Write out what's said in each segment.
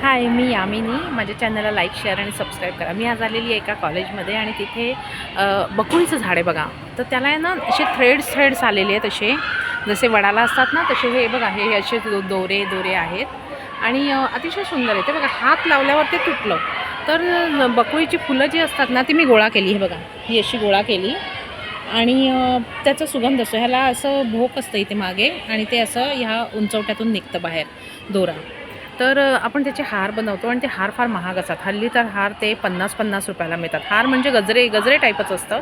हाय, मी यामिनी. माझ्या चॅनलला like, share आणि सबस्क्राईब करा. मी आज आलेली आहे एका कॉलेजमध्ये आणि तिथे बकुळीचं झाड आहे बघा. तर त्याला आहे ना असे थ्रेड्स आलेले आहेत, असे जसे वडाला असतात ना तसे. हे बघा, हे असे दोरे आहेत आणि अतिशय सुंदर आहे ते बघा. हात लावल्यावर ते तुटलं. तर बकुळीची फुलं जी असतात ना ती मी गोळा केली. हे बघा, ही अशी गोळा केली आणि त्याचा सुगंध असतो. ह्याला असं भोक असतं इथे मागे आणि ते असं ह्या उंचवट्यातून निघतं बाहेर दोरा. तर आपण त्याचे हार बनवतो आणि ते हार फार महाग असतात. हल्ली तर हार ते 50-50 रुपयाला मिळतात. हार म्हणजे गजरे टाईपच असतं.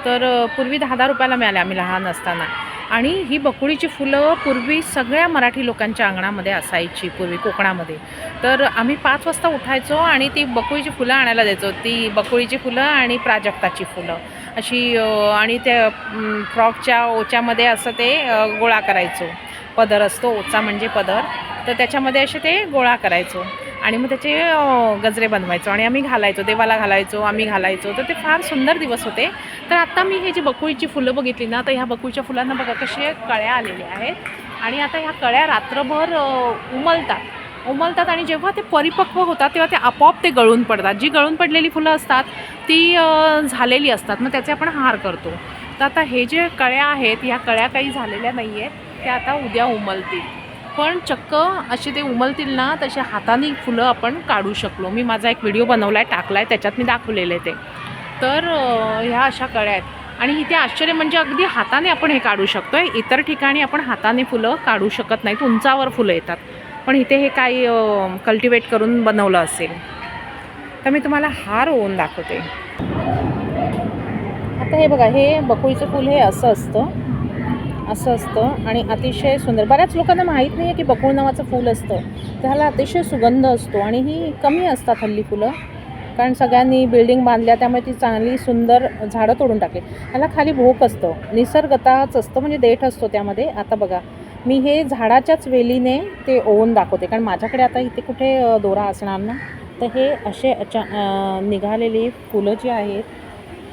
तर पूर्वी 10-10 रुपयाला मिळाले आम्ही लहान असताना. आणि ही बकुळीची फुलं पूर्वी सगळ्या मराठी लोकांच्या अंगणामध्ये असायची पूर्वी कोकणामध्ये. तर आम्ही 5 वाजता उठायचो आणि ती बकुळीची फुलं आणायला जायचो. ती बकुळीची फुलं आणि प्राजक्ताची फुलं अशी आणि त्या फ्रॉकच्या ओच्यामध्ये असं ते गोळा करायचो. पदर असतो, ओचा म्हणजे पदर. तर त्याच्यामध्ये असे ते गोळा करायचो आणि मग त्याचे गजरे बनवायचो आणि आम्ही घालायचो, देवाला घालायचो, आम्ही घालायचो. तर ते फार सुंदर दिवस होते. तर आत्ता मी हे जी बकुळीची फुलं बघितली ना, तर ह्या बकुळीच्या फुलांना बघा कसे कळ्या आलेल्या आहेत आणि आता ह्या कळ्या रात्रभर उमलतात आणि जेव्हा ते परिपक्व होतात तेव्हा ते आपोआप ते गळून पडतात. जी गळून पडलेली फुलं असतात ती झालेली असतात, मग त्याचे आपण हार करतो. तर आता हे जे कळ्या आहेत, ह्या कळ्या काही झालेल्या नाही आहेत, त्या आता उद्या उमलतील. पण चक्क असे ते उमलतील ना तसे हाताने फुलं आपण काढू शकलो. मी माझा एक व्हिडिओ बनवला आहे, टाकला आहे, त्याच्यात मी दाखवलेलं आहे ते. तर ह्या अशा कळ्या आहेत आणि इथे आश्चर्य म्हणजे अगदी हाताने आपण हे काढू शकतो आहे. इतर ठिकाणी आपण हाताने फुलं काढू शकत नाहीत, उंचावर फुलं येतात. पण इथे हे काही कल्टिवेट करून बनवलं असेल. तर मी तुम्हाला हार होऊन दाखवते. आता हे बघा, हे बकुळीचं फूल हे असं असतं आणि अतिशय सुंदर. बऱ्याच लोकांना माहीत नाही आहे की बकुळ नावाचं फूल असतं. त्याला अतिशय सुगंध असतो आणि ही कमी असतात हल्ली फुलं, कारण सगळ्यांनी बिल्डिंग बांधल्या त्यामुळे ती चांगली सुंदर झाडं तोडून टाकली. ह्याला खाली भोक असतं, निसर्गतःच असतं, म्हणजे देठ असतो त्यामध्ये. आता बघा, मी हे झाडाच्याच वेलीने ते ओवून दाखवते, कारण माझ्याकडे आता इथे कुठे दोरा असणार ना. तर हे असे निघालेली फुलं जी आहेत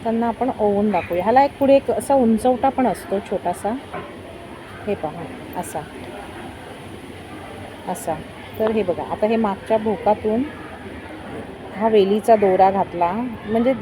त्यांना आपण ओवून दाखवूया. ह्याला एक पुढे एक असा उंचवटा पण असतो छोटासा. हे पहा, असा. तर हे बघा, आता हे मागच्या भोकातून हा वेलीचा दोरा घातला म्हणजे